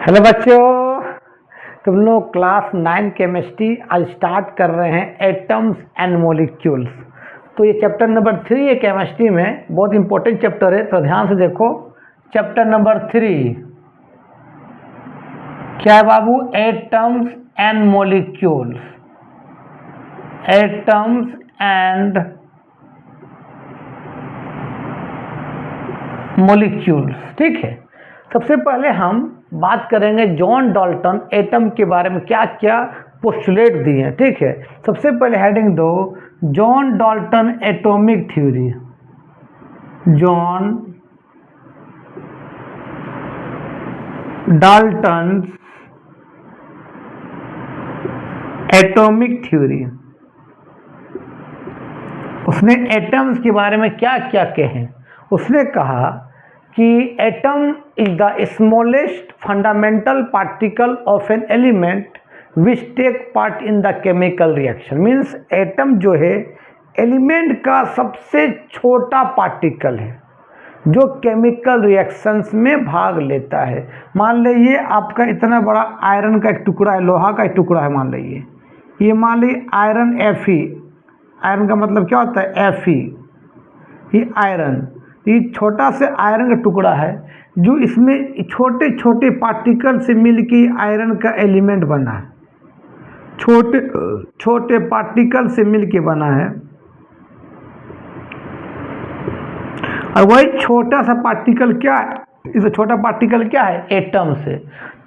Hello बच्चों, तुम लोग क्लास 9 केमिस्ट्री आज स्टार्ट कर रहे हैं एटम्स एंड मॉलिक्यूल्स। तो ये चैप्टर नंबर 3 है केमिस्ट्री में, बहुत इंपॉर्टेंट चैप्टर है, तो ध्यान से देखो। चैप्टर नंबर 3 क्या है बाबू? Atoms and molecules. Atoms and molecules, ठीक है। सबसे पहले हम बात करेंगे जॉन डाल्टन एटम के बारे में क्या क्या पोस्टुलेट दिए हैं, ठीक है। सबसे पहले हेडिंग दो, John Dalton atomic theory. John Dalton atomic theory. उसने एटम्स के बारे में क्या क्या कहे? उसने कहा कि atom is the smallest fundamental particle of an element which take part in the chemical reaction. Means atom जो है एलिमेंट का सबसे छोटा पार्टिकल है जो केमिकल रिएक्शंस में भाग लेता है। मान लीजिए आपका इतना बड़ा आयरन का एक टुकड़ा है, लोहा का एक टुकड़ा है, मान लीजिए ये, मान लीजिए आयरन Fe। आयरन का मतलब क्या होता है? Fe। ये आयरन, ये छोटा से आयरन का टुकड़ा है जो इसमें छोटे छोटे पार्टिकल से मिलके आयरन का एलिमेंट बना है। छोटे छोटे पार्टिकल से मिलके बना है, और वही छोटा सा पार्टिकल क्या है? इसे छोटा पार्टिकल क्या है? एटम से।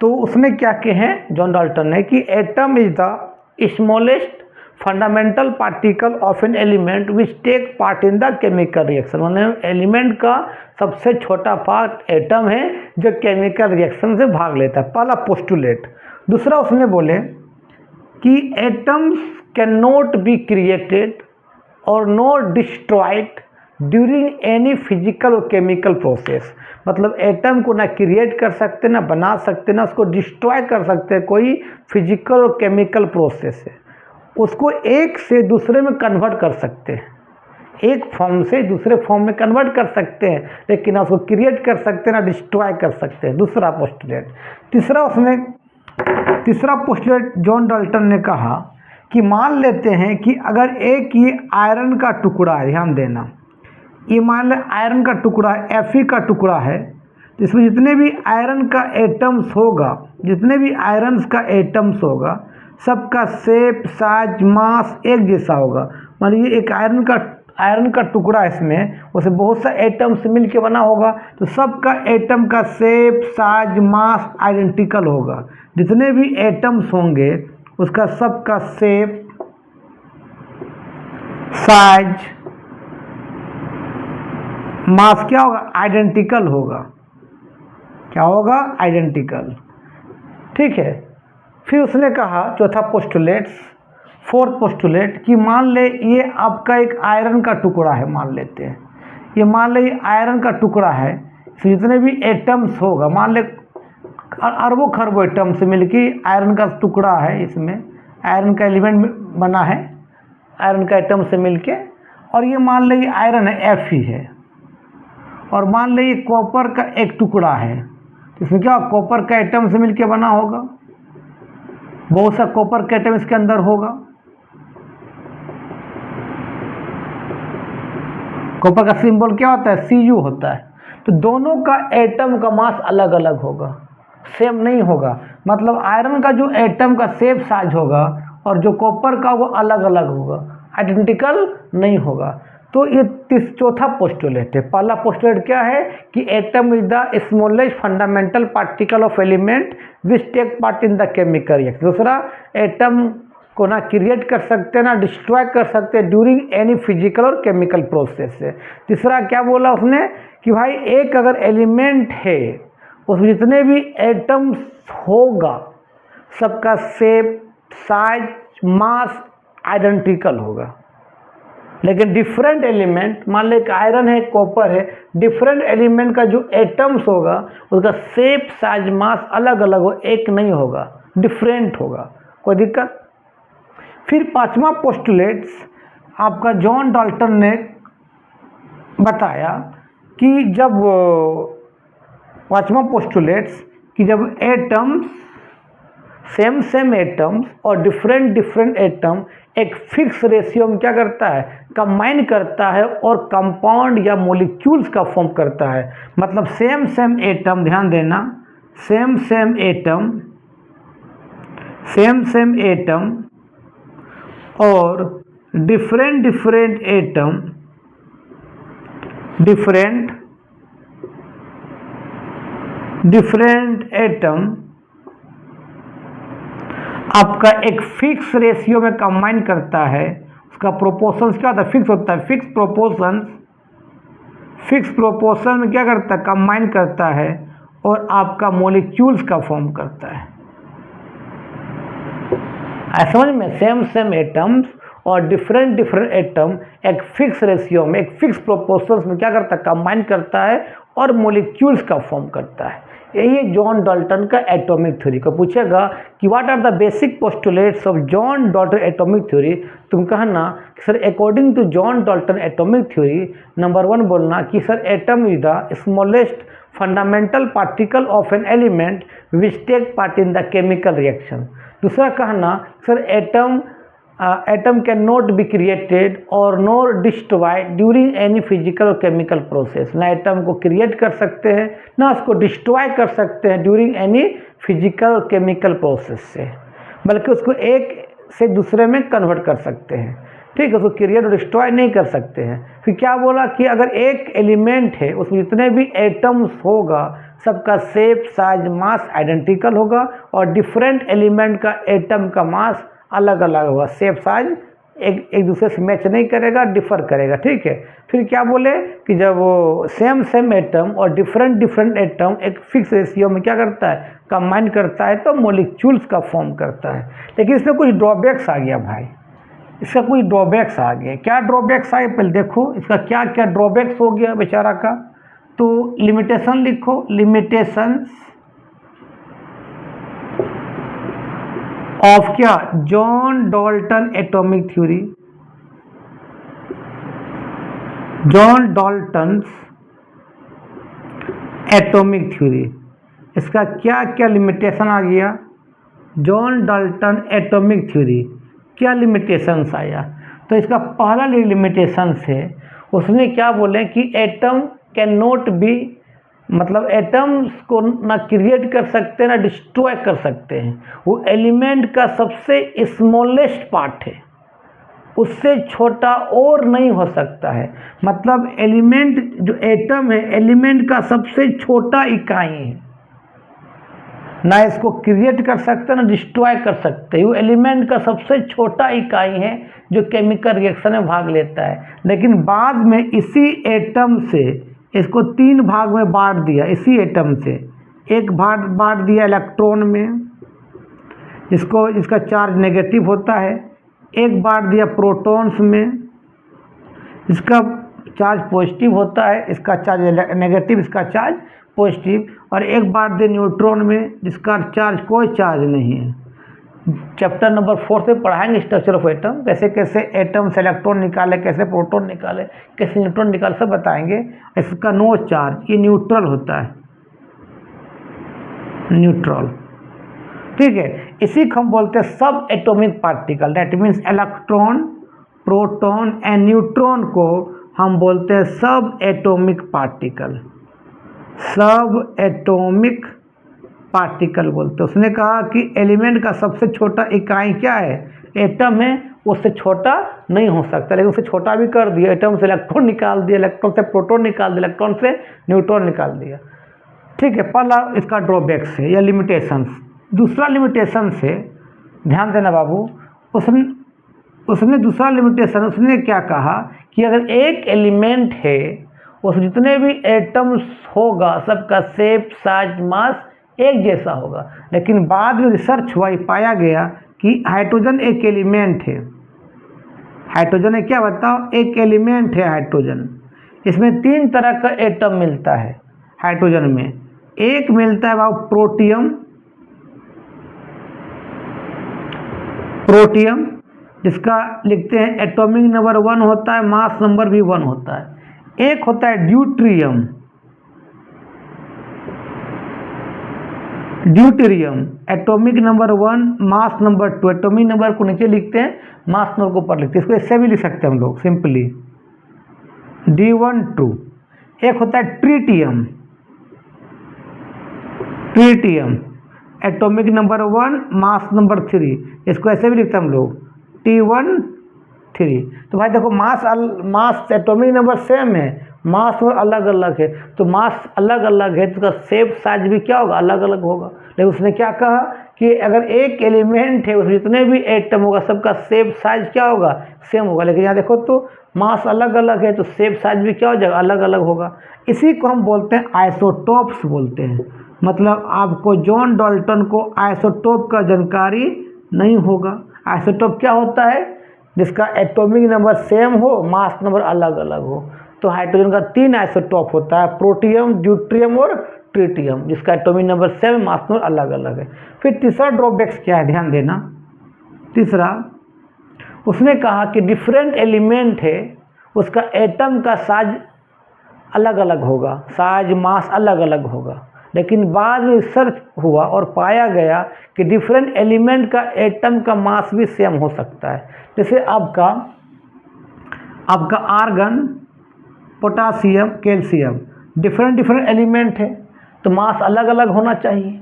तो उसने क्या कहे जॉन डाल्टन ने कि atom is the smallest fundamental particle of an element which take part in the chemical reaction. मतलब एलिमेंट का सबसे छोटा पार्ट एटम है जो केमिकल रिएक्शन से भाग लेता है, पहला पोस्टुलेट। दूसरा उसने बोले कि atoms can not be created और not destroyed during any physical और केमिकल प्रोसेस। मतलब एटम को ना क्रिएट कर सकते, ना बना सकते, ना उसको डिस्ट्रॉय कर सकते कोई फिजिकल और केमिकल प्रोसेस है। उसको एक से दूसरे में कन्वर्ट कर सकते हैं, एक फॉर्म से दूसरे फॉर्म में कन्वर्ट कर सकते हैं, लेकिन ना उसको क्रिएट कर सकते हैं ना डिस्ट्रॉय कर सकते हैं। दूसरा पोस्टुलेट। तीसरा पोस्टुलेट जॉन डाल्टन ने कहा कि मान लेते हैं कि अगर एक ये आयरन का टुकड़ा है, ध्यान देना, ये मान लें आयरन का टुकड़ा है, Fe का टुकड़ा है, इसमें जितने भी आयरन का एटम्स होगा, जितने भी आयरन्स का एटम्स होगा, सबका शेप, साइज, मास एक जैसा होगा। मान लीजिए एक आयरन का टुकड़ा है, इसमें उसे बहुत सा एटम से मिल के बना होगा, तो सबका एटम का शेप, साइज, मास आइडेंटिकल होगा। जितने भी एटम्स होंगे उसका सबका शेप, साइज, मास क्या होगा? आइडेंटिकल होगा। क्या होगा? आइडेंटिकल, ठीक है। फिर उसने कहा चौथा पोस्टुलेट, फोर्थ पोस्टुलेट, कि मान ले ये आपका एक आयरन का टुकड़ा है, मान लेते हैं ये, मान ले ये आयरन का टुकड़ा है, जितने भी एटम्स होगा, मान ले अरबों खरबों एटम से मिलके आयरन का टुकड़ा है, इसमें आयरन का एलिमेंट बना है आयरन का एटम से मिलके। और ये मान ले ये आयरन है, Fe है, और मान ले ये कॉपर का एक टुकड़ा है, इसमें क्या कॉपर का एटम से मिलके बना होगा, बहुत सा कॉपर का एटम इसके अंदर होगा। कॉपर का सिंबल क्या होता है? Cu होता है। तो दोनों का एटम का मास अलग अलग होगा, सेम नहीं होगा। मतलब आयरन का जो एटम का शेप साइज होगा और जो कॉपर का वो अलग अलग होगा, आइडेंटिकल नहीं होगा। तो ये चौथा पोस्टुलेट है। पहला पोस्टुलेट क्या है कि atom is the smallest fundamental particle of element which take part in the chemical reaction. दूसरा, एटम को ना क्रिएट कर सकते ना डिस्ट्रॉय कर सकते ड्यूरिंग एनी फिजिकल और केमिकल प्रोसेस से। तीसरा क्या बोला उसने कि भाई एक अगर एलिमेंट है उसमें जितने भी एटम्स होगा सबका शेप, साइज, मास आइडेंटिकल होगा। लेकिन डिफरेंट एलिमेंट, मान ले आयरन है, कॉपर है, डिफरेंट एलिमेंट का जो एटम्स होगा उसका शेप, साइज, मास अलग अलग हो, एक नहीं होगा, डिफरेंट होगा। कोई दिक्कत? फिर पांचवा पोस्टुलेट्स आपका जॉन डाल्टन ने बताया कि जब पांचवा पोस्टुलेट्स कि जब एटम्स सेम एटम्स और डिफरेंट एटम एक फिक्स रेशियो में क्या करता है, कंबाइन करता है और कंपाउंड या मॉलिक्यूल्स का फॉर्म करता है। मतलब सेम एटम, ध्यान देना, सेम एटम और डिफरेंट एटम, डिफरेंट एटम आपका एक फिक्स रेशियो में कंबाइन करता है। उसका प्रोपोर्शंस क्या होता है, फिक्स होता है। फिक्स प्रोपोर्शन में क्या करता है, कंबाइन करता है और आपका मॉलिक्यूल्स का फॉर्म करता है। समझ में, सेम एटम्स और डिफरेंट एटम एक फिक्स रेशियो में, एक फिक्स प्रोपोर्शंस में क्या करता है, कंबाइन करता है और मॉलिक्यूल्स का फॉर्म करता है। यही जॉन डाल्टन का एटॉमिक थ्योरी। को पूछेगा कि what are the basic postulates of John Dalton atomic theory, तुम कहना sir according to John Dalton atomic theory, number 1 बोलना कि sir atom is the smallest fundamental particle of an element which take part in the chemical reaction. दूसरा कहना sir atom can not be created और nor destroyed during any physical और chemical process. ना atom को create कर सकते हैं, ना उसको डिस्ट्रॉय कर सकते हैं ड्यूरिंग एनी फिजिकल और केमिकल प्रोसेस से, बल्कि उसको एक से दूसरे में कन्वर्ट कर सकते हैं। ठीक है, उसको क्रिएट और डिस्ट्रॉय नहीं कर सकते हैं। फिर क्या बोला कि अगर एक एलिमेंट है उसमें जितने भी एटम्स होगा सबका शेप, साइज, मास आइडेंटिकल होगा और डिफरेंट एलिमेंट का एटम का मास अलग अलग होगा। शेप, साइज एक दूसरे से मैच नहीं करेगा, डिफर करेगा। ठीक है, फिर क्या बोले कि जब वो सेम एटम और डिफरेंट एटम एक फिक्स रेशियो में क्या करता है, कंबाइन करता है तो मॉलिक्यूल्स का फॉर्म करता है। लेकिन इसमें कुछ ड्रॉबैक्स आ गया भाई, इसका कुछ ड्रॉबैक्स आ गए। क्या ड्रॉबैक्स आए पहले देखो, इसका क्या क्या ड्रॉबैक्स हो गया बेचारा का। तो लिमिटेशन लिखो, लिमिटेशंस ऑफ क्या, John Dalton atomic theory, John Dalton atomic theory. इसका क्या क्या लिमिटेशन आ गया, जॉन डाल्टन एटॉमिक थ्योरी क्या लिमिटेशंस आया। तो इसका पहला लिमिटेशंस है, उसने क्या बोले कि एटम कैन नॉट बी, मतलब एटम्स को ना क्रिएट कर सकते हैं ना डिस्ट्रॉय कर सकते हैं। वो एलिमेंट का सबसे स्मॉलेस्ट पार्ट है, उससे छोटा और नहीं हो सकता है। मतलब एलिमेंट जो एटम है, एलिमेंट का सबसे छोटा इकाई है, ना इसको क्रिएट कर सकते ना डिस्ट्रॉय कर सकते। वो एलिमेंट का सबसे छोटा इकाई है जो केमिकल रिएक्शन में भाग लेता है। लेकिन बाद में इसी एटम से इसको 3 भाग में बांट दिया। इसी एटम से एक भाग बांट दिया इलेक्ट्रॉन में, इसका चार्ज नेगेटिव होता है। एक बांट दिया प्रोटॉन्स में, इसका चार्ज पॉजिटिव होता है, इसका चार्ज नेगेटिव, इसका चार्ज पॉजिटिव। और एक बांट दिया न्यूट्रॉन में, जिसका चार्ज कोई चार्ज नहीं है। चैप्टर नंबर 4 से पढ़ाएंगे स्ट्रक्चर ऑफ एटम, कैसे कैसे एटम से इलेक्ट्रॉन निकाले, कैसे प्रोटॉन निकाले, कैसे न्यूट्रॉन निकाले, सब बताएंगे। इसका नो चार्ज, ये न्यूट्रल होता है, न्यूट्रल। ठीक है, इसी को हम बोलते हैं सब atomic particle. That means electron, proton and neutron को हम बोलते हैं सब एटॉमिक पार्टिकल, सब एटॉमिक पार्टिकल बोलते हैं। उसने कहा कि एलिमेंट का सबसे छोटा इकाई क्या है, एटम है, उससे छोटा नहीं हो सकता। लेकिन उससे छोटा भी कर दिया, एटम से इलेक्ट्रॉन निकाल दिया, इलेक्ट्रॉन से प्रोटॉन निकाल दिया, इलेक्ट्रॉन से न्यूट्रॉन निकाल दिया। ठीक है, पहला इसका ड्रॉबैक्स है या लिमिटेशंस। दूसरा लिमिटेशन से ध्यान देना बाबू, उसने दूसरा लिमिटेशन, उसने क्या कहा कि अगर एक एलिमेंट है उसमें जितने भी एटम्स होगा सबका शेप, साइज, मास एक जैसा होगा। लेकिन बाद में रिसर्च हुआ, पाया गया कि हाइड्रोजन एक एलिमेंट है। हाइड्रोजन है क्या बताओ, एक एलिमेंट है हाइड्रोजन। इसमें 3 तरह का एटम मिलता है हाइड्रोजन में। एक मिलता है बाबू प्रोटियम, जिसका लिखते हैं एटॉमिक नंबर 1 होता है, मास नंबर भी 1 होता है। एक होता है deuterium, deuterium atomic number 1 mass number 2, atomic number को नीचे लिखते हैं, मास नंबर को ऊपर लिखते हैं। इसको इससे भी लिख सकते हैं हम लोग सिंपली D12। एक होता है tritium, tritium atomic number 1 mass number 3, इसको ऐसे भी लिखते हैं हम लोग T13। तो भाई देखो मास एटॉमिक नंबर सेम है, मास और अलग अलग है, तो मास अलग अलग है तो उसका शेप साइज भी क्या होगा, अलग अलग होगा। लेकिन उसने क्या कहा कि अगर एक एलिमेंट है उसमें जितने भी एटम होगा सबका शेप साइज क्या होगा, सेम होगा। लेकिन यहाँ देखो तो मास अलग अलग है तो शेप साइज भी क्या हो जाएगा, अलग अलग होगा। इसी को हम बोलते हैं आइसोटोप्स बोलते हैं। मतलब आपको जॉन डाल्टन को आइसोटोप का जानकारी नहीं होगा। आइसोटोप क्या होता है, जिसका एटॉमिक नंबर सेम हो, मास नंबर अलग अलग हो। तो हाइड्रोजन का 3 आइसोटोप होता है, प्रोटियम, ड्यूट्रियम और ट्रिटियम, जिसका atomic number same, mass number अलग अलग है। फिर तीसरा ड्रॉबैक्स क्या है, ध्यान देना। तीसरा उसने कहा कि डिफरेंट एलिमेंट है उसका एटम का साइज अलग अलग होगा, साइज मास अलग अलग होगा। लेकिन बाद में रिसर्च हुआ और पाया गया कि डिफरेंट एलिमेंट का एटम का मास भी सेम हो सकता है। जैसे आपका argon, potassium, calcium different element है तो मास अलग अलग होना चाहिए।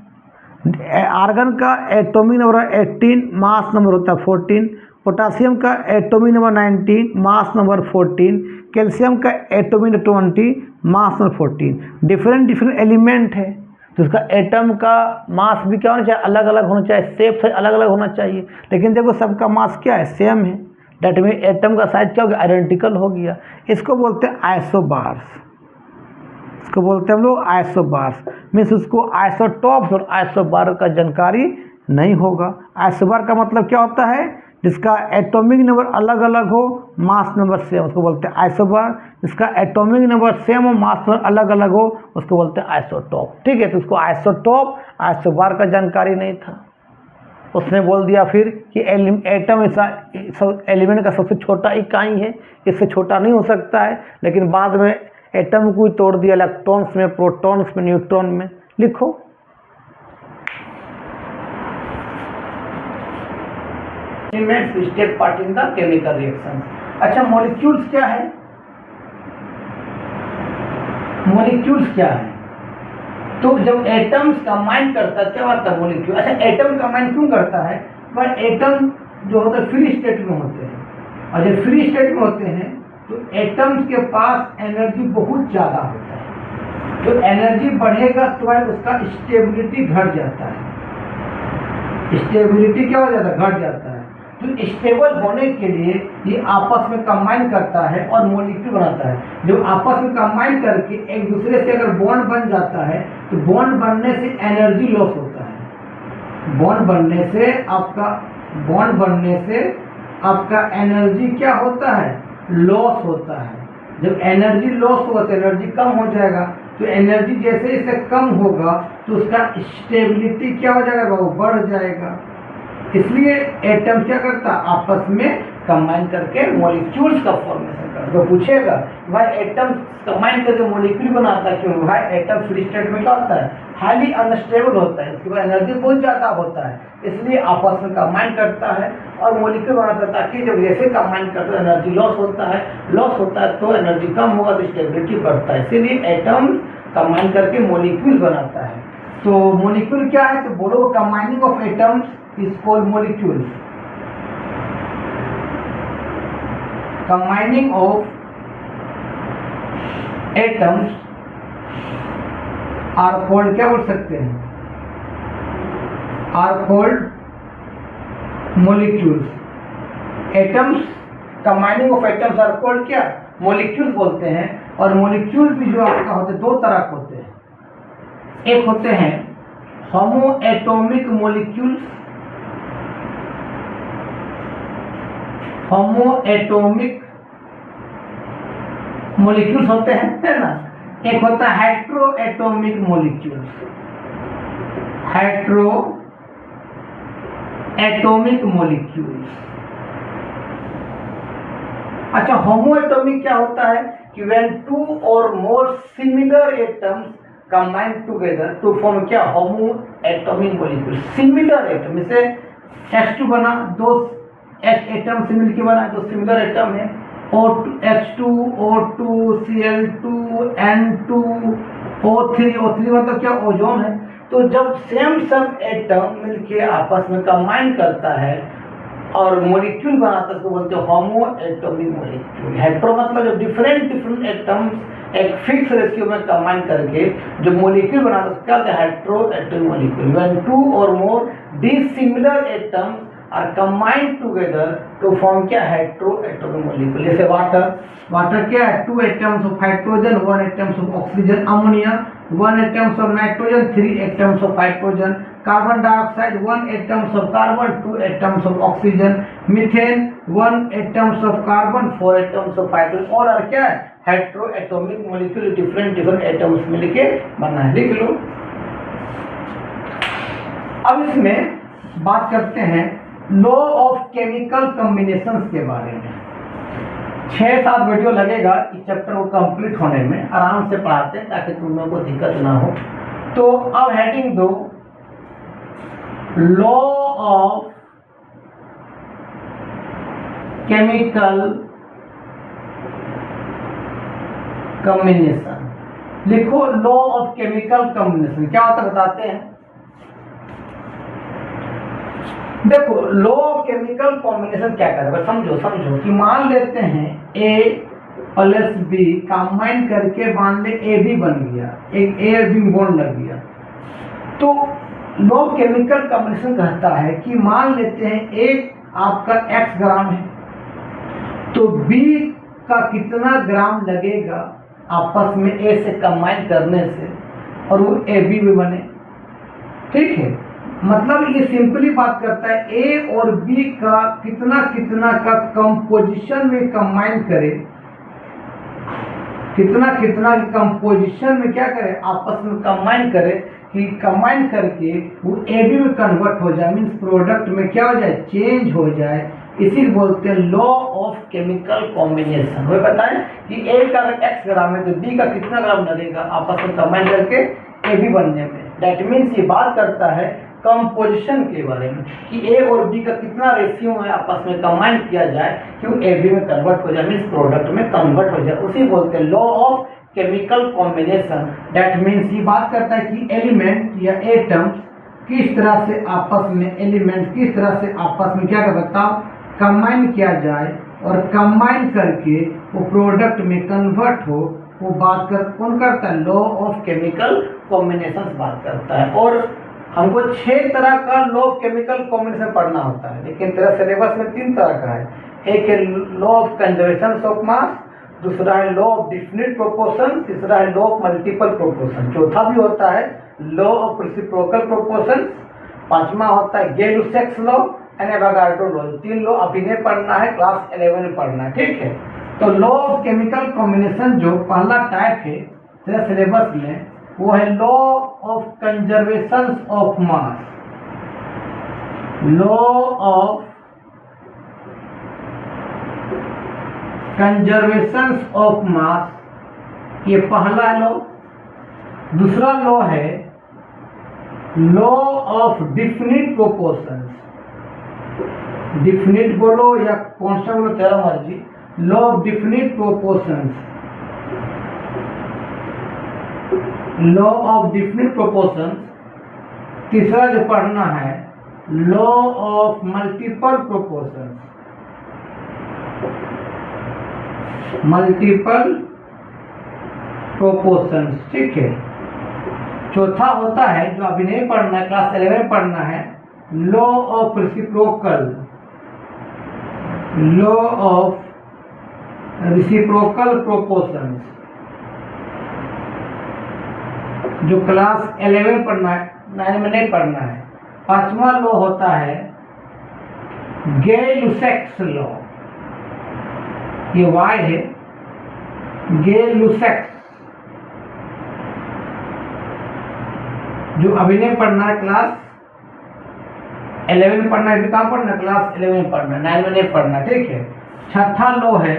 आर्गन का एटॉमिक नंबर 18, मास नंबर होता है 14, पोटासियम का atomic number 19, mass number 14, calcium का atomic 20, mass number 14। Different element है तो उसका एटम का मास भी क्या होना चाहिए, अलग अलग होना चाहिए, शेप से अलग अलग होना चाहिए। लेकिन देखो सबका मास क्या है, सेम है। डेट में एटम का साइज क्या हो गया, आइडेंटिकल हो गया। इसको बोलते हैं आइसोबार्स, इसको बोलते हैं हम लोग आइसोबार्स। मीन्स उसको आइसोटॉप्स और आइसोबार का जानकारी नहीं होगा। आइसोबार का मतलब क्या होता है, जिसका एटॉमिक नंबर अलग अलग हो, मास नंबर सेम, उसको बोलते हैं आइसोबार। जिसका एटॉमिक नंबर सेम हो, मास नंबर अलग अलग हो, उसको बोलते हैं आइसोटॉप। ठीक है, तो उसको आइसोटॉप आइसोबार का जानकारी नहीं था। उसने बोल दिया फिर कि एटम ऐसा एलिमेंट का सबसे छोटा इकाई है, इससे छोटा नहीं हो सकता है। लेकिन बाद में एटम को तोड़ दिया इलेक्ट्रॉन्स में, प्रोटॉन्स में, न्यूट्रॉन में। लिखो elements which take part in the chemical reaction. अच्छा, मॉलिक्यूल्स क्या है, मॉलिक्यूल्स क्या है? तो जब एटम्स कंबाइन करता है क्या होता है, मॉलिक्यूल। अच्छा, एटम कंबाइन क्यों करता है, वह एटम जो होता है फ्री स्टेट में होते हैं, और जब फ्री स्टेट में होते हैं तो एटम्स के पास एनर्जी बहुत ज़्यादा होता है। जो एनर्जी बढ़ेगा तो वह उसका स्टेबिलिटी घट जाता है। स्टेबिलिटी क्या हो जाता है, घट जाता है। तो स्टेबल होने के लिए ये आपस में कंबाइन करता है और मॉलिक्यूल बनाता है। जो आपस में कंबाइन करके एक दूसरे से अगर बॉन्ड बन जाता है तो बॉन्ड बनने से एनर्जी लॉस होता है। बॉन्ड बनने से आपका एनर्जी क्या होता है, लॉस होता है। जब एनर्जी लॉस होगा तो एनर्जी कम हो जाएगा। तो एनर्जी जैसे जैसे कम होगा तो उसका स्टेबिलिटी क्या हो जाएगा, वो बढ़ जाएगा। इसलिए एटम क्या करता है, आपस में कंबाइन करके मॉलिक्यूल्स का फॉर्मेशन करता है। तो पूछेगा भाई एटम कंबाइन करके मॉलिक्यूल बनाता है क्यों, भाई एटम फ्री स्टेट में क्या होता है, हाईली अनस्टेबल होता है, इसके बाद एनर्जी बहुत ज़्यादा होता है, इसलिए आपस में कंबाइन करता है और मॉलिक्यूल बनाता है। ताकि जब जैसे कंबाइन करता है एनर्जी लॉस होता है तो एनर्जी कम होगा तो स्टेबिलिटी बढ़ता है। इसीलिए एटम कंबाइन करके मॉलिक्यूल बनाता है। तो मॉलिक्यूल क्या है, तो बोलो combining of atoms is called molecules. Combining of atoms are called, क्या बोल सकते हैं, are called molecules. Atoms, combining of atoms are called क्या, molecules बोलते हैं। और molecules भी जो आपका होते हैं दो तरह के होते हैं। एक होते हैं homoatomic molecules, होमोएटॉमिक मॉलिक्यूल्स होते हैं, है ना। एक होता है हेट्रोएटॉमिक मॉलिक्यूल्स, हेट्रोएटॉमिक मॉलिक्यूल्स। अच्छा, होमोएटॉमिक क्या होता है कि व्हेन टू और more similar atoms combine together to form क्या, homo atomic molecule. Similar atom, जैसे H2 बना, दो H एटम से मिलकर बना, तो सिमिलर एटम है। H2, O2, Cl2, N2, O3, O3 मतलब क्या, ओजोन है। तो जब सेम सब एटम मिलके आपस में कंबाइन करता है और मॉलिक्यूल बनाता है, उसको बोलते हैं होमो एटॉमिक मॉलिक्यूल। हेट्रो मतलब जब डिफरेंट एटम्स एक फिक्स रेशियो में कंबाइन करके जो मॉलिक्यूल बनाता है, उसको क्या होता है, hetero atomic molecule. When two और more dissimilar atoms are combined together to form क्या, हेट्रो एटॉमिक मॉलिक्यूल। जैसे वाटर क्या है, 2 atoms of hydrogen, 1 atoms of oxygen. Ammonia 1 atoms of nitrogen, 3 atoms of hydrogen. Carbon dioxide 1 atoms of carbon, 2 atoms of oxygen. Methane 1 atoms of carbon, 4 atoms of hydrogen. और क्या है, hetero atomic molecule, different atoms मिलके बना है। लिख लो। अब इसमें बात करते हैं लॉ ऑफ केमिकल कॉम्बिनेशंस के बारे में। 6-7 वीडियो लगेगा इस चैप्टर को कंप्लीट होने में, आराम से पढ़ाते हैं ताकि तुम लोगों को दिक्कत ना हो। तो अब हेडिंग दो, लॉ ऑफ केमिकल कॉम्बिनेशन। लिखो लॉ ऑफ केमिकल कॉम्बिनेशन क्या होता है बताते हैं। देखो लॉ ऑफ केमिकल कॉम्बिनेशन क्या करता है, समझो कि मान लेते हैं A प्लस B कंबाइन करके मान ले AB बन गया, एक A और B बॉन्ड लग गया। तो लॉ ऑफ केमिकल कॉम्बिनेशन कहता है कि मान लेते हैं एक आपका X ग्राम है, तो B का कितना ग्राम लगेगा आपस में A से कंबाइन करने से और वो AB भी बने। ठीक है, मतलब ये सिंपली बात करता है A और B का कितना का कंपोजिशन में कंबाइन करे, कितना कंपोजिशन में क्या करे, आपस में कंबाइन करे कि कंबाइन करके वो AB में कन्वर्ट हो जाए, मीन्स प्रोडक्ट में क्या हो जाए, चेंज हो जाए। इसी बोलते हैं लॉ ऑफ केमिकल कॉम्बिनेशन। वो बताएं कि A का अगर X ग्राम है तो B का कितना ग्राम लगेगा आपस में कंबाइन करके AB बनने में। दैट मीन्स ये बात करता है कंपोजिशन के बारे में कि A और B का कितना रेशियो है आपस में कंबाइन किया जाए कि वो AB में कन्वर्ट हो जाए, मीन्स प्रोडक्ट में कन्वर्ट हो जाए। उसी बोलते हैं law of chemical combination. That means ये बात करता है कि एलिमेंट या एटम्स किस तरह से आपस में क्या कर बताओ, कंबाइन किया जाए और कंबाइन करके वो प्रोडक्ट में कन्वर्ट हो, वो बात कर कौन करता है, लॉ ऑफ केमिकल कॉम्बिनेशन बात करता है। और हमको 6 तरह का लॉ ऑफ केमिकल कॉम्बिनेशन पढ़ना होता है, लेकिन तेरा सिलेबस में 3 तरह का है। एक है law of conservation of mass, दूसरा है लॉ ऑफ डिफिनिट प्रोपोर्शन, तीसरा है लॉ ऑफ मल्टीपल प्रोपोर्शन, चौथा भी होता है लॉ ऑफ रेसिप्रोकल प्रोपोर्शन, पांचवा होता है Gay-Lussac's law and Avogadro law. 3 law अभी नहीं पढ़ना है, क्लास 11 में पढ़ना है। ठीक है, तो लॉ ऑफ केमिकल कॉम्बिनेशन जो पहला टाइप है तेरा सिलेबस में, वो है law of conservation of mass. Law of conservation of mass, ये पहला लॉ। दूसरा लॉ है law of definite proportions, definite बोलो या कॉन्स्टेंट बोलो तेरा मर्जी, law of definite proportions, law of definite proportions. तीसरा जो पढ़ना है law of multiple proportions, multiple proportions. ठीक है, चौथा होता है जो अभी नहीं पढ़ना है, क्लास 11 में पढ़ना है, law of reciprocal, law of reciprocal proportions, जो क्लास 11 में पढ़ना है, 9 में नहीं पढ़ना है। पांचवा लॉ होता है गे-लुसैक्स लॉ, ये वाई है, गे-लुसैक्स, जो अभी नहीं पढ़ना है, क्लास 11 में पढ़ना है। अभी कहाँ पढ़ना है, क्लास 11 में पढ़ना है, 9 में नहीं पढ़ना। ठीक है, छठा लॉ है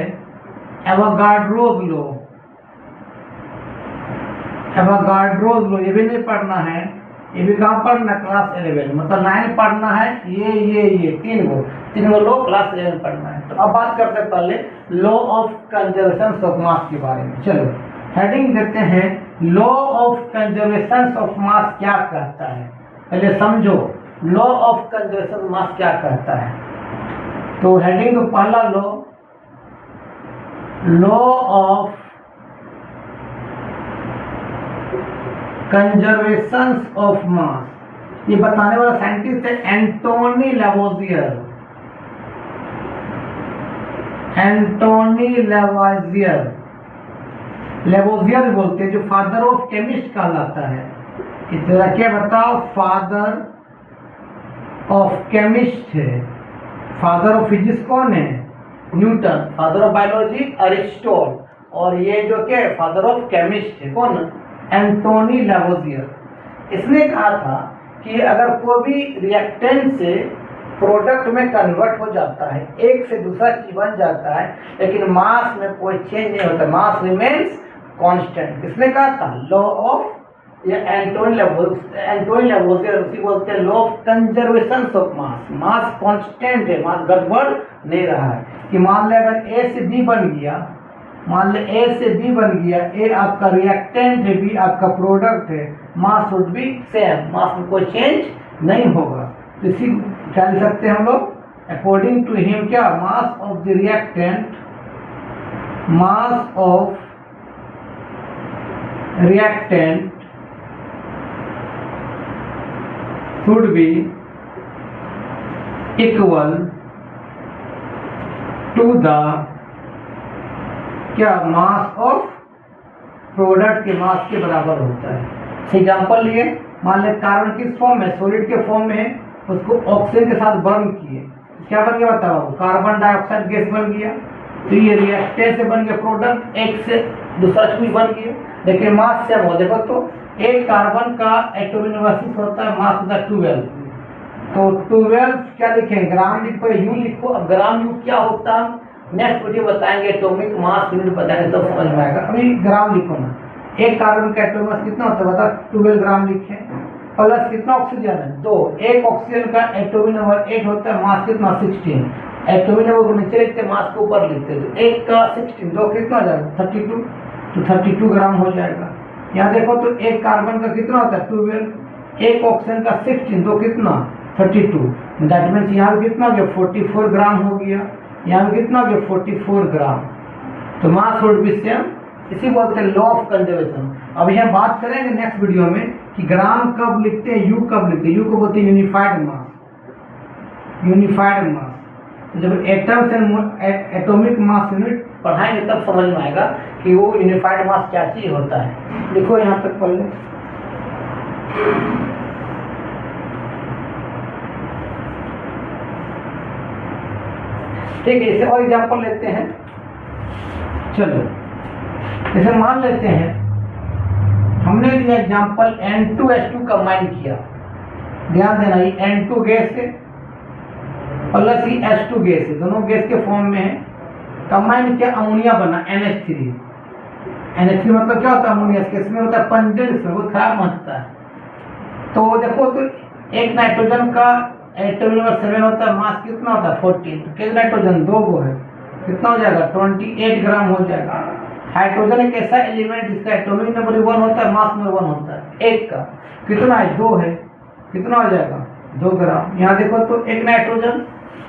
एवोगाड्रो लॉ, एवोगाड्रोस लॉ, ये भी नहीं पढ़ना है, ये भी कहाँ पढ़ना, क्लास 11, मतलब 9 पढ़ना है, ये तीन गो लॉ क्लास 11 पढ़ना है। तो अब बात करते हैं पहले law of conservation of mass के बारे में। चलो हेडिंग देते हैं, law of conservation of mass क्या कहता है, पहले समझो लॉ ऑफ कंजर्वेशन मास क्या कहता है। तो हेडिंग तो पहला law of conservation of mass, ये बताने वाला साइंटिस्ट है एंटोनी लेवोजियर। एंटोनी लेवोजियर बोलते हैं, जो फादर ऑफ केमिस्ट कहलाता है। इतना क्या बताओ, फादर ऑफ केमिस्ट है। फादर ऑफ फिजिक्स कौन है, Newton. Father of biology Aristotle, और ये जो क्या फादर ऑफ केमिस्ट है कौन, एंटोनी लेवोजियर। इसने कहा था कि अगर कोई भी रिएक्टेंट से प्रोडक्ट में कन्वर्ट हो जाता है, एक से दूसरा चीज बन जाता है, लेकिन मास में कोई चेंज नहीं होता, मास रिमेन्स कांस्टेंट। किसने कहा था, लॉ ऑफ, ये एंटोनी लेवोजियर, उसी बोलते हैं law of conservation of mass. Mass constant है, मास गड़बड़ नहीं रहा है। कि मान ले अगर ए से बी बन गया, मान ले ए से बी बन गया, ए आपका रिएक्टेंट है, बी आपका प्रोडक्ट है, मास वुड बी सेम, मास में कोई चेंज नहीं होगा। तो इसी क्या लिख सकते हैं हम लोग, अकॉर्डिंग टू हिम क्या, mass of the reactant, mass of reactant should be equal to the क्या, मास ऑफ प्रोडक्ट के मास के बराबर होता है। एग्जाम्पल लिए, मान ले कार्बन किस फॉर्म में, सॉलिड के फॉर्म में है, उसको ऑक्सीजन के साथ बर्न किए, क्या बन गया बताओ, कार्बन डाइऑक्साइड गैस बन गया। तो ये रिएक्टेंट से बन गया प्रोडक्ट, एक से दूसरा चीज बन गया, लेकिन मास सेम हो। देखो तो एक कार्बन का एटॉमिक नंबर होता है, मास होता है 12। तो 12 क्या लिखें, ग्राम लिखो, यू लिखो। अब ग्राम यू क्या होता है नेक्स्ट वीडियो बताएंगे, एटॉमिक मास यूनिट बताएंगे तब समझ में आएगा। अभी ग्राम लिखो ना, एक कार्बन का एटॉमिक मास कितना होता है बता, 12 ग्राम लिखे। प्लस कितना ऑक्सीजन है, 2। एक ऑक्सीजन का एटॉमिक नंबर 8 होता है, मास कितना 16। एटॉमिक नंबर को नीचे लिखते, मास को ऊपर लिखते, तो एक का 16, 2 कितना हो जाएगा 32, तो 32 ग्राम हो जाएगा। यहाँ देखो तो एक कार्बन का कितना होता है 12, एक ऑक्सीजन का 16, 2 कितना 32, दैट मीन्स यहाँ भी कितना हो गया 44 ग्राम हो गया, यहाँ भी कितना हो गया 44 ग्राम। तो मास वुड बी सेम, इसी बोलते हैं लॉ ऑफ कंजर्वेशन। अब यहाँ बात करेंगे नेक्स्ट वीडियो में कि ग्राम कब लिखते हैं, यू कब लिखते हैं। यू को बोलते हैं यूनिफाइड मास, यूनिफाइड मास। तो जब atoms and atomic mass unit पढ़ाएंगे तब समझ में आएगा कि वो यूनिफाइड मास क्या चीज होता है। लिखो यहाँ तक पढ़ लो। ठीक है, इसे और एग्जांपल लेते हैं। चलो जैसे मान लेते हैं हमने लिया एग्जांपल N2H2 कंबाइन किया, ध्यान देना ये N2 गैस है प्लस ही H2 गैस है, दोनों गैस के फॉर्म में है, कंबाइन किया, अमोनिया बना NH3। NH3 मतलब क्या होता है, अमोनिया केस में होता है पंजेंट, इसमें बहुत खराब महत्ता है। तो देखो तो एक नाइट्रोजन का एटॉमिक नंबर 7 होता है, मास कितना होता है 14, तो कितना नाइट्रोजन 2 गो है, कितना हो जाएगा 28 ग्राम हो जाएगा। हाइड्रोजन एक ऐसा एलिमेंट जिसका एटॉमिक नंबर 1 होता है, मास नंबर 1 होता है, एक का कितना है 2 है, कितना हो जाएगा 2 ग्राम। यहाँ देखो तो एक नाइट्रोजन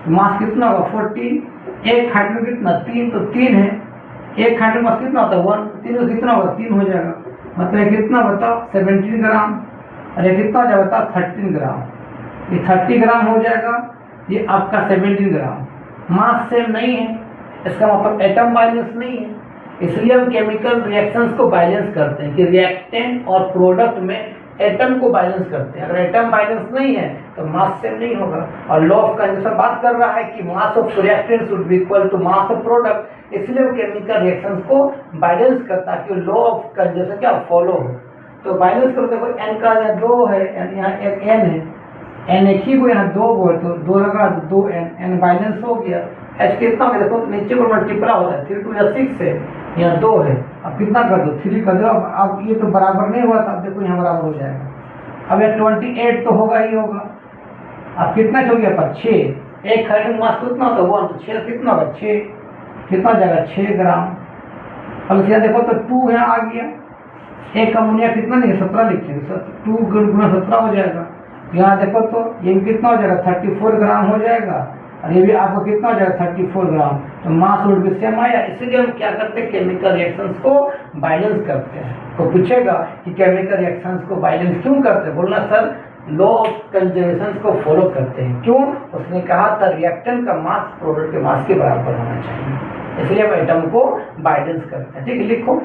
मास कितना होगा 14, एक हाइड्रोजन कितना 3, तो 3 है, एक हाइड्रोजन मास कितना होता है 1, 3 का कितना होगा 3 हो जाएगा, मतलब कितना बताओ 17 ग्राम, अरे कितना हो जाएगा बताओ 13 ग्राम। ये 30 ग्राम हो जाएगा, ये आपका 17 ग्राम। मास सेम नहीं है, इसका मतलब एटम बैलेंस नहीं है, इसलिए हम केमिकल रिएक्शंस को बैलेंस करते हैं कि रिएक्टेंट और प्रोडक्ट में एटम को बैलेंस करते हैं। अगर एटम बैलेंस नहीं है तो मास सेम नहीं होगा। और लॉ ऑफ कंजर्वेशन बात कर रहा है कि mass of reactant should be equal to mass of product, इसलिए वो केमिकल रिएक्शंस को बैलेंस करता है कि लॉ ऑफ कंजर्वेशन क्या फॉलो हो। तो बैलेंस करो, देखो एन का यहाँ 2 है, यहाँ एक एन है, एन एक ही को यहाँ 2 गो है, तो 2 लगा 2 एन, एन बैलेंस हो गया। H कितना होगा देखो, नीचे को मल्टीप्लाई होता है, 3 2 या 6 है, यहाँ 2 है, अब कितना कर दो 3 कर दो। अब ये तो बराबर नहीं हुआ था, अब देखो यहाँ बराबर हो जाएगा। अब ये 28 तो होगा ही होगा। अब कितना हो गया पर 6, एक हाइड्रोजन मास कितना होता है 1, तो 6 कितना होगा 6, कितना हो जाएगा 6 ग्राम। अब यहाँ देखो तो 2 यहाँ आ गया, एक अमोनिया कितना लिखे 17 लिखेंगे, 2 गुना 17 हो जाएगा। यहाँ देखो तो ये भी कितना हो जाएगा 34 ग्राम हो जाएगा, और ये भी आपको कितना हो जाएगा 34 ग्राम। तो मास वोल्ट भी सेम आया। इसलिए हम क्या करते हैं, केमिकल रिएक्शंस को बैलेंस करते हैं। तो पूछेगा कि केमिकल रिएक्शंस को बैलेंस क्यों करते हैं, बोलना सर लॉ ऑफ कंजर्वेशन को फॉलो करते हैं। क्यों, उसने कहा था रिएक्टेंट का मास प्रोडक्ट के मास के बराबर होना चाहिए, इसलिए हम एटम को बैलेंस करते हैं। ठीक है, लिखो।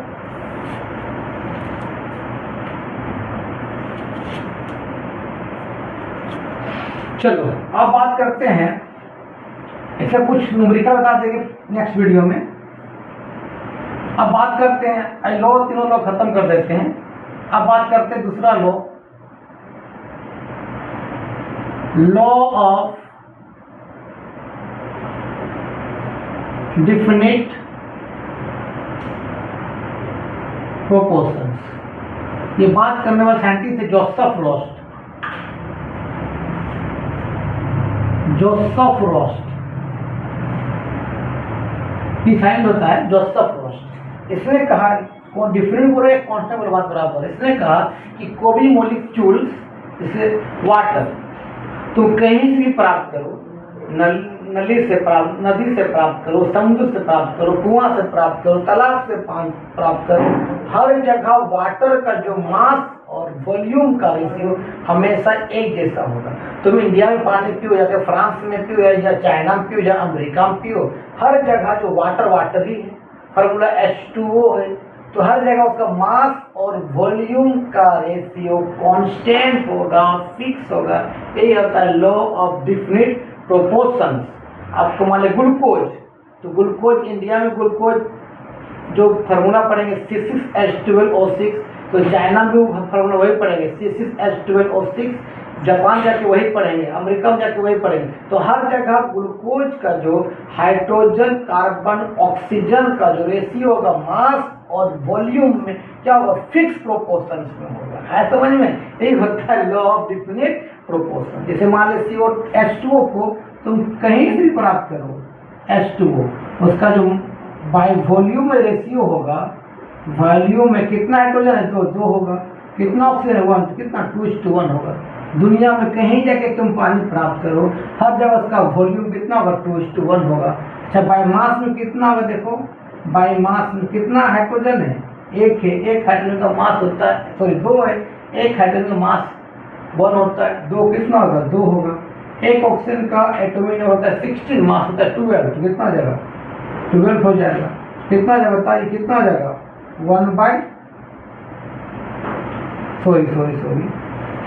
चलो अब बात करते हैं, इसका कुछ न्यूमेरिकल बता देंगे नेक्स्ट वीडियो में। अब बात करते हैं लॉ, तीनों लॉ खत्म कर देते हैं। अब बात करते हैं दूसरा लॉ ऑफ डिफिनिट प्रोपोर्शंस। ये बात करने वाला साइंटिस्ट है जोसेफ रोस्ट। डिफाइंड होता है जोसेफ रोस्ट। इसने कहा डिफरेंट करो एक कांस्टेंट बात बराबर। इसने कहा कि कोई भी मॉलिक्यूल्स जैसे वाटर तुम कहीं से भी प्राप्त करो, नली से प्राप्त, नदी से प्राप्त करो, समुद्र से प्राप्त करो, कुआं से प्राप्त करो, तालाब से पानी प्राप्त करो, हर जगह वाटर का जो मास और वॉल्यूम का रेशियो हमेशा एक जैसा होगा। तुम इंडिया में पानी पियो या फिर फ्रांस में पियो या चाइना में पियो या अमेरिका में पियो, हर जगह जो वाटर ही है, फार्मूला H2O है, तो हर जगह उसका मास और वॉल्यूम का रेशियो कांस्टेंट होगा, फिक्स होगा। यही होता है लॉ ऑफ डिफिनिट प्रोपोर्शंस। आपको मान लिया ग्लूकोज, तो ग्लूकोज इंडिया में ग्लूकोज जो फार्मूला पढ़ेंगे C6H12O6, तो चाइना में फार्मूला वही पढ़ेंगे C6H12O6, जापान जाके वही पढ़ेंगे, अमेरिका में जाके वही पढ़ेंगे। तो हर जगह ग्लूकोज का जो हाइड्रोजन कार्बन ऑक्सीजन का जो रेशियो होगा मास और वॉल्यूम में क्या होगा, फिक्स प्रोपोर्शंस में होगा। है समझ में? यही होता है लॉ ऑफ डिफिनिट प्रोपोर्शन। जैसे मान लो H2O को तुम कहीं से भी प्राप्त करो, H2O उसका जो बाय वॉल्यूम में रेशियो होगा, वॉल्यूम में कितना हाइड्रोजन है तो 2 होगा, कितना ऑक्सीजन है 1, तो कितना 2:1 होगा। दुनिया में कहीं जाके तुम पानी प्राप्त करो, हर जगह उसका वॉल्यूम कितना होगा 2:1 होगा। अच्छा बाय मास में कितना होगा, देखो बाय मास में कितना हाइड्रोजन है, एक है, एक हाइड्रोजन का मास होता है, सॉरी 2 है, एक हाइड्रोजन का मास 1 होता है, 2 कितना होगा 2 होगा। एक ऑक्सीजन का एटॉमिक नंबर होता है 16, मास होता है 12, तो कितना हो जाएगा 12 हो जाएगा। कितना जाएगा बताइए, कितना हो जाएगा 1 सॉरी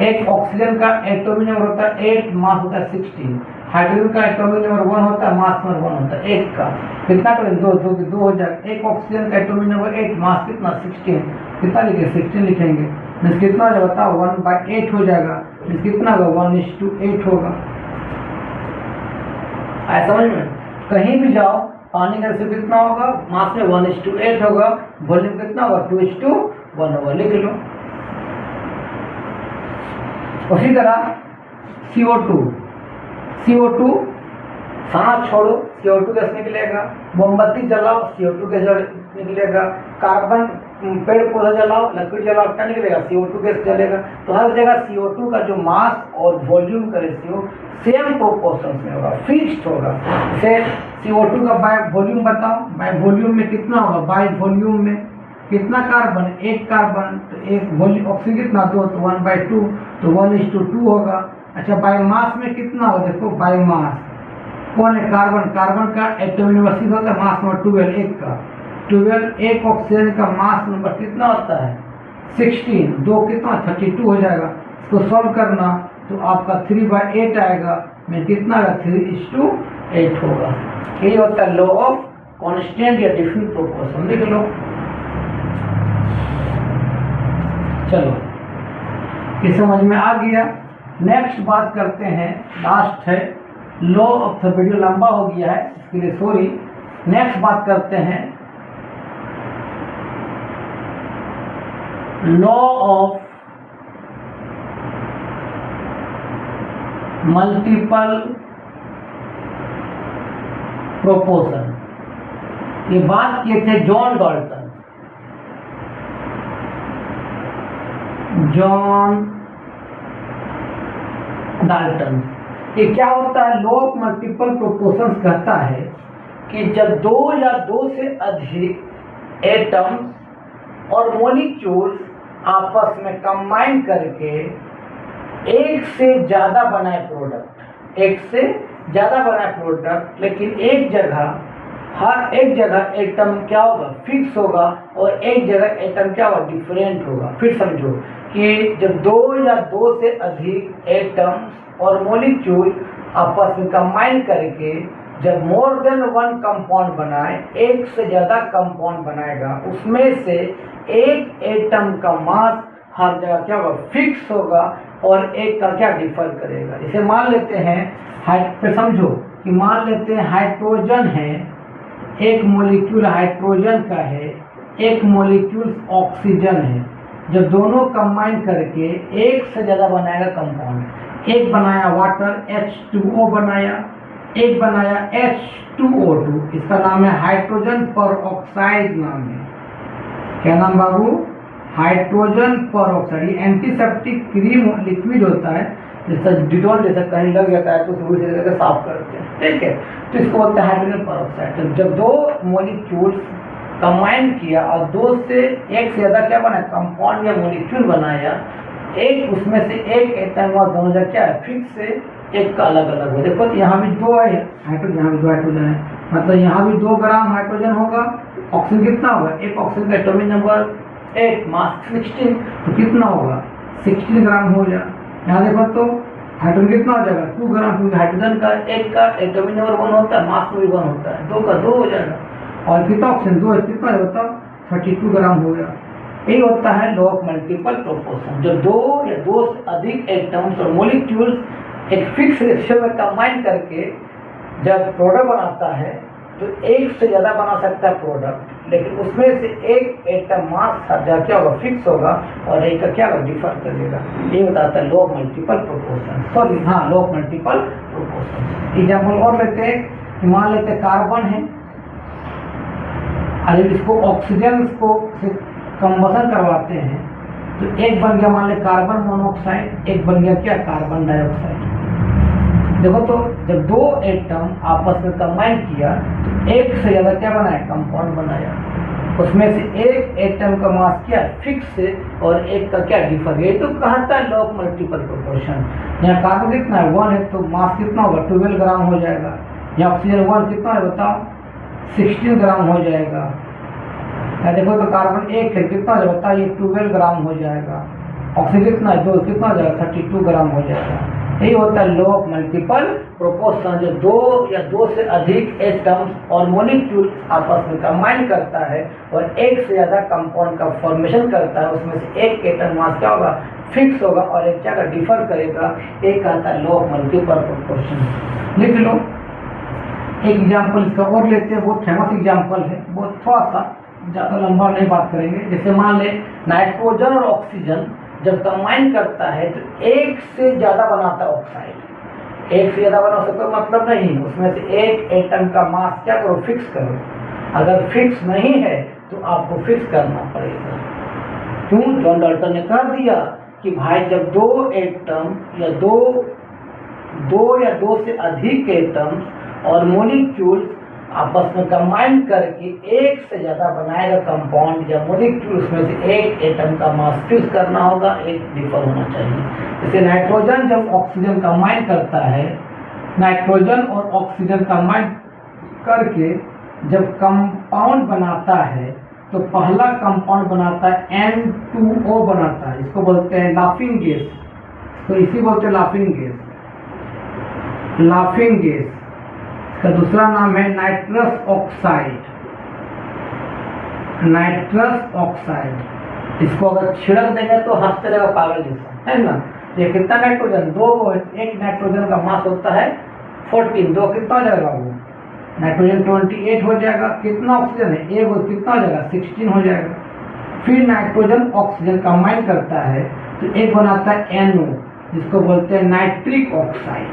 एक ऑक्सीजन का एटॉमिक नंबर होता है 8, मास होता है 16, हाइड्रोजन का एटॉमिक नंबर 1 होता है, मास नंबर 1 होता है, एक का कितना करें 2 हो जाएगा। एक ऑक्सीजन का एटॉमिक नंबर 8, मास कितना 16, कितना लिखे 16 लिखेंगे, मीन्स कितना हो जाएगा बताओ 1/8 हो जाएगा, मीन्स कितना होगा 1:8 होगा। ऐसा समझ में? कहीं भी जाओ पानी का रेशियो कितना होगा, मास में 1:8 होगा, वॉल्यूम कितना होगा 2:1 होगा, लिख लो। उसी तरह CO2 सांस छोड़ो CO2 गैस निकलेगा, मोमबत्ती जलाओ CO2 गैस निकलेगा, कार्बन पेड़ पौधा जलाओ लकड़ी जलाओ क्या निकलेगा CO2 गैस जलेगा। तो हर जगह CO2 का जो मास और वॉल्यूम का रेशियो सेम प्रोपोर्शन में होगा, फिक्स्ड होगा। जैसे CO2 का बाय वॉल्यूम बताओ, बाय वॉल्यूम में कितना होगा, बाय वॉल्यूम में कितना कार्बन, एक कार्बन, तो एक वॉल्यूम ऑक्सीजन कितना 2, तो 1/2, तो 1:2 होगा। अच्छा बाय मास में कितना होगा, देखो बाय मास कौन है कार्बन का एटॉमिक नंबर 6 होता है, मास नंबर 12 एक का 12, एक ऑक्सीजन का मास नंबर कितना होता है 16, 2 कितना 32 हो जाएगा। इसको सॉल्व करना तो आपका 3/8 आएगा, में कितना आएगा 3:8 होगा। यही होता है लॉ ऑफ कांस्टेंट या डिफिनिट प्रोपोर्शन, लिख लो। चलो ये समझ में आ गया। नेक्स्ट बात करते हैं, लास्ट है लॉ ऑफ द वीडियो लंबा हो गया है, इसके लिए सॉरी। नेक्स्ट बात करते हैं लॉ ऑफ मल्टीपल प्रोपोर्शन। ये बात किए थे जॉन डाल्टन। ये क्या होता है, लॉ ऑफ मल्टीपल प्रोपोर्शंस कहता है कि जब दो या दो से अधिक एटम्स और मॉलिक्यूल्स आपस में कंबाइन करके एक से ज़्यादा बनाए प्रोडक्ट, एक से ज़्यादा बनाए प्रोडक्ट, लेकिन एक जगह हर एक जगह एटम क्या होगा, फिक्स होगा, और एक जगह एटम क्या होगा, डिफरेंट होगा। फिर समझो कि जब दो या दो से अधिक एटम्स और मॉलिक्यूल आपस में कंबाइन करके जब मोर देन वन कंपाउंड बनाए, एक से ज़्यादा कंपाउंड बनाएगा, उसमें से एक एटम का मास हर जगह क्या होगा, फिक्स होगा, और एक का क्या डिफर करेगा। इसे मान लेते हैं, फिर समझो कि मान लेते हैं हाइड्रोजन है, एक मॉलिक्यूल हाइड्रोजन का है, एक मॉलिक्यूल ऑक्सीजन है। जब दोनों कंबाइन करके एक से ज़्यादा बनाएगा कंपाउंड, एक बनाया वाटर H2O बनाया, एक बनाया H2O2, इसका नाम है हाइड्रोजन पर ऑक्साइड नाम है। क्या नाम बाबू, हाइड्रोजन पर ऑक्साइड। ये एंटीसेप्टिक क्रीम लिक्विड होता है, जैसा डिटॉल जैसा कहीं लग जाता है तो शुरू से लेकर साफ करते हैं, ठीक है। तो इसको बोलते हैं हाइड्रोजन पर ऑक्साइड। तो जब दो मॉलिक्यूल्स कंबाइन किया और दो से एक से ज़्यादा क्या बनाया, कंपाउंड या मॉलिक्यूल बनाया, एक उसमें से एक एटम हुआ, दोनों जगह क्या है, फिक्स से एक का अलग अलग हो। देखो तो यहाँ भी दो है हाइड्रोजन, यहाँ भी दो हाइड्रोजन है, मतलब यहाँ भी 2 ग्राम हाइड्रोजन होगा। ऑक्सीजन कितना होगा, एक ऑक्सीजन का एटॉमिक नंबर 8, मास 16, तो कितना होगा, 16 ग्राम हो गया। यहाँ देखो तो हाइड्रोजन कितना हो जाएगा, 2 ग्राम, क्योंकि हाइड्रोजन का एक का एटॉमिक नंबर 1 होता है, मास भी 1 होता है, 2 का 2 हो जाएगा। और कितना ऑक्सीजन 2 है, कितना होता है, 32 ग्राम हो गया। यही होता है लॉ ऑफ मल्टीपल प्रोपोर्शन। जब दो या दो से अधिक एटम्स और मॉलिक्यूल्स एक फिक्स रेशियो में कंबाइन करके जब प्रोडक्ट बनाता है, तो एक से ज़्यादा बना सकता है प्रोडक्ट, लेकिन उसमें से एक एटम मास हर जगह क्या होगा, फिक्स होगा, और एक का क्या होगा, डिफर करेगा। ये बताता है law of multiple proportion. Sorry हाँ, law of multiple proportion. Example और लेते हैं, मान लेते हैं कार्बन है, अरे इसको ऑक्सीजन को कंबसन करवाते हैं, तो एक बन गया मान ले कार्बन मोनोऑक्साइड, एक बन गया क्या, कार्बन डाइऑक्साइड। देखो तो जब दो एटम आपस में कंबाइन किया तो एक से ज़्यादा क्या बनाया, कंपाउंड बनाया, उसमें से एक एटम का मास क्या फिक्स है और एक का क्या डिफर। यही तो कहता है लॉ ऑफ मल्टीपल प्रोपोर्शन। यहाँ कार्बन कितना है, 1 है, तो मास कितना होगा, 12 ग्राम हो जाएगा। यहाँ ऑक्सीजन 1 कितना है बताओ, 16 ग्राम हो जाएगा। देखो तो कार्बन 1 है, कितना हो जाएगा, ये 12 ग्राम हो जाएगा। ऑक्सीजन कितना है, 2, कितना हो जाएगा, 32 ग्राम हो जाएगा। यही होता है लॉ ऑफ मल्टीपल प्रोपोर्शन। जो दो या दो से अधिक एटम्स और मॉलिक्यूल आपस में कंबाइन करता है और एक से ज़्यादा कंपाउंड का फॉर्मेशन करता है, उसमें से एक एटम मास क्या होगा, फिक्स होगा, और एक क्या डिफर करेगा। एक आता है लॉ ऑफ मल्टीपल प्रोपोर्शन। लिख लो एक एग्जाम्पल इसका और लेते हैं, बहुत फेमस एग्जाम्पल है, बहुत थोड़ा सा ज़्यादा लंबा नहीं बात करेंगे। जैसे मान ले नाइट्रोजन और ऑक्सीजन जब कंबाइन करता है तो एक से ज़्यादा बनाता है ऑक्साइड। एक से ज़्यादा बना उसका कोई मतलब नहीं, उसमें से एक एटम का मास क्या करो, फिक्स करो। अगर फिक्स नहीं है तो आपको फिक्स करना पड़ेगा। क्यों, जॉन डाल्टन ने कह दिया कि भाई जब दो एटम या दो या दो से अधिक एटम्स और मॉलिक्यूल्स आपस में कंबाइन करके एक से ज़्यादा बनाएगा कंपाउंड या मॉलिक्यूल, उसमें से एक एटम का मास फिक्स करना होगा, एक डिफर होना चाहिए। जैसे नाइट्रोजन जब ऑक्सीजन कंबाइन करता है, नाइट्रोजन और ऑक्सीजन कंबाइन करके जब कंपाउंड बनाता है तो पहला कंपाउंड बनाता है N2O बनाता है, इसको बोलते हैं लाफिंग गैस। तो इसी बोलते हैं लाफिंग गैस, लाफिंग गैस। इसका दूसरा नाम है नाइट्रस ऑक्साइड, नाइट्रस ऑक्साइड। इसको अगर छिड़क देंगे तो हंसते रहेगा पागल जैसा, है ना। ये कितना नाइट्रोजन, 2 को, एक नाइट्रोजन का मास होता है 14, 2 कितना हो जाएगा वो नाइट्रोजन 28 हो जाएगा। कितना ऑक्सीजन है, एक वो कितना हो जाएगा 16 हो जाएगा। फिर नाइट्रोजन ऑक्सीजन कंबाइन करता है तो एक बनाता है NO, जिसको बोलते हैं नाइट्रिक ऑक्साइड,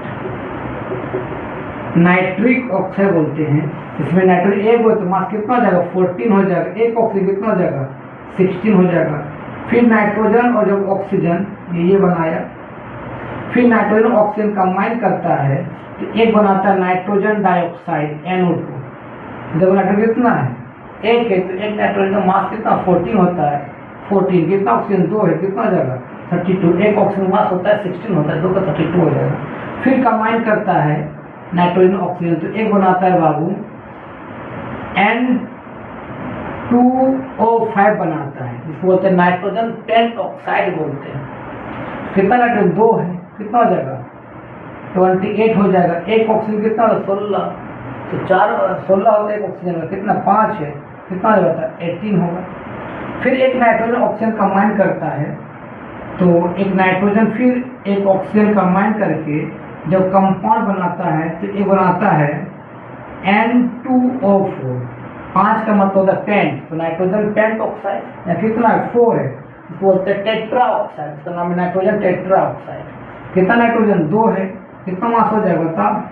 नाइट्रिक ऑक्साइड बोलते हैं। इसमें नाइट्रोजन एक हो तो मास कितना हो जाएगा 14 हो जाएगा, एक ऑक्सीजन कितना हो जाएगा 16 हो जाएगा। फिर नाइट्रोजन और जब ऑक्सीजन ये बनाया, फिर नाइट्रोजन ऑक्सीजन कंबाइन करता है तो एक बनाता है नाइट्रोजन डाइऑक्साइड NO2। जब नाइट्रोजन कितना है, एक है, तो एक नाइट्रोजन का मास कितना 14 होता है। 14 कितना ऑक्सीजन 2 है, कितना हो जाएगा 32। एक ऑक्सीजन मास होता है 16 होता है, 2 का 32 हो जाएगा। फिर कंबाइन करता है नाइट्रोजन ऑक्सीजन तो एक बनाता है बाबू N2O5 बनाता है, जिसको बोलते हैं नाइट्रोजन पेंटऑक्साइड बोलते हैं। कितना नाइट्रोजन 2 है, कितना हो जाएगा 28 हो जाएगा। एक ऑक्सीजन कितना होगा 16, तो 16 होता है एक ऑक्सीजन का, कितना 5 है, कितना हो जाता है 18 होगा। फिर एक नाइट्रोजन ऑक्सीजन कंबाइन करता है तो एक नाइट्रोजन फिर एक ऑक्सीजन कंबाइन करके जब कंपाउंड बनाता है तो एक बनाता है N2O4। 5 का मतलब होता है पेंट, तो नाइट्रोजन पेंट ऑक्साइड या कितना है 4 है, इसको बोलते हैं टेट्रा ऑक्साइड, इसका नाम है नाइट्रोजन टेट्रा ऑक्साइड। कितना नाइट्रोजन 2 है, कितना मास हो जाएगा बता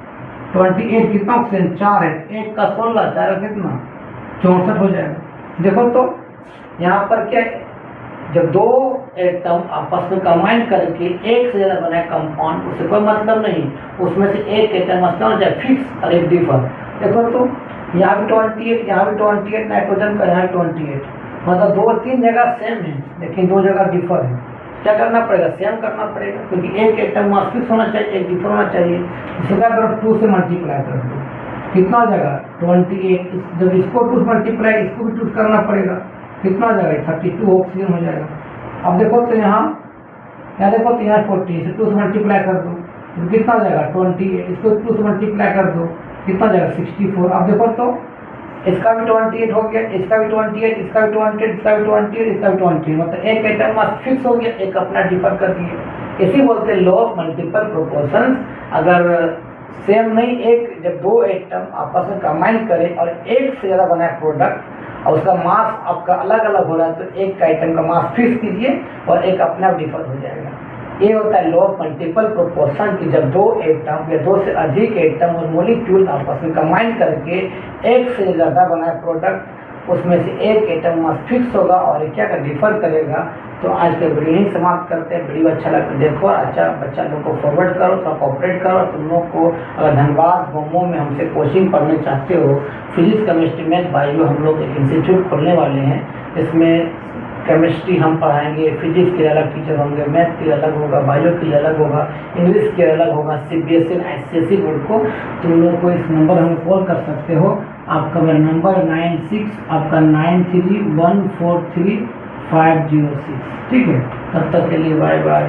28। कितना ऑक्सीजन 4 है, एक का 16, 4 का कितना 64 हो जाएगा। देखो तो यहाँ पर क्या है, जब दो एटम आपस में कंबाइन करके एक से ज़्यादा बनाए कंपाउंड, उससे कोई मतलब नहीं, उसमें से एक एटम मतलब हो जाए फिक्स और एक डिफर। देखो तो यहाँ भी 28, यहाँ भी 28 नाइट्रोजन का, यहाँ 28, मतलब 2-3 जगह सेम है लेकिन 2 जगह डिफर है। क्या करना पड़ेगा, सेम करना पड़ेगा, क्योंकि एक एटम मास फिक्स होना चाहिए, एक डिफर होना चाहिए। इसे क्या करो 2 से मल्टीप्लाई कर दो, कितना हो जाएगा 28। जब इसको 2 से मल्टीप्लाई, इसको भी 2 करना पड़ेगा, कितना हो जाएगा 32 ऑक्सीजन हो जाएगा। अब देखो तो यहाँ देखो तो यहाँ 40, इसे 2 से मल्टीप्लाई कर दो तो कितना हो जाएगा 28, इसको 2 से मल्टीप्लाई कर दो कितना हो जाएगा 64। अब देखो तो इसका भी 28 हो गया, इसका भी 28, इसका भी 28, इसका भी 28, इसका भी 28, मतलब एक एटम मास फिक्स हो गया, एक अपना डिफर कर दिया। इसी बोलते हैं लॉ ऑफ मल्टीपल प्रोपोर्शंस। अगर सेम नहीं, एक जब 2 एटम आपस में कंबाइन करे और एक से ज़्यादा बनाए प्रोडक्ट और उसका मास आपका अलग अलग हो रहा है, तो एक का आइटम का मास फिक्स कीजिए और एक अपने आप डिफर हो जाएगा। ये होता है लॉ ऑफ मल्टीपल प्रोपोर्शन की जब 2 एटम या 2 से अधिक एटम और मॉलिक्यूल आपस में कंबाइन करके एक से ज़्यादा बनाए प्रोडक्ट, उसमें से एक एटम मास फिक्स होगा और क्या का डिफर करेगा। तो आज के वीडियो ही समाप्त करते हैं। वीडियो अच्छा लगा तो देखो, अच्छा बच्चा लोग को फॉरवर्ड करो, थोड़ा कॉपरेट करो। तुम लोग को अगर धनबाद गोमो में हमसे कोचिंग पढ़ने चाहते हो, फिजिक्स केमिस्ट्री मैथ बायो, हम लोग एक इंस्टीट्यूट खोलने वाले हैं। इसमें केमिस्ट्री हम पढ़ाएंगे, फिजिक्स के अलग टीचर होंगे, मैथ के अलग होगा, बायो के अलग होगा, इंग्लिश के अलग होगा, CBSE ICSE बोर्ड को। तुम लोग को इस नंबर हमें कॉल कर सकते हो। आपका मेरा नंबर 96 आपका 93143506। ठीक है, तब तक के लिए बाय बाय।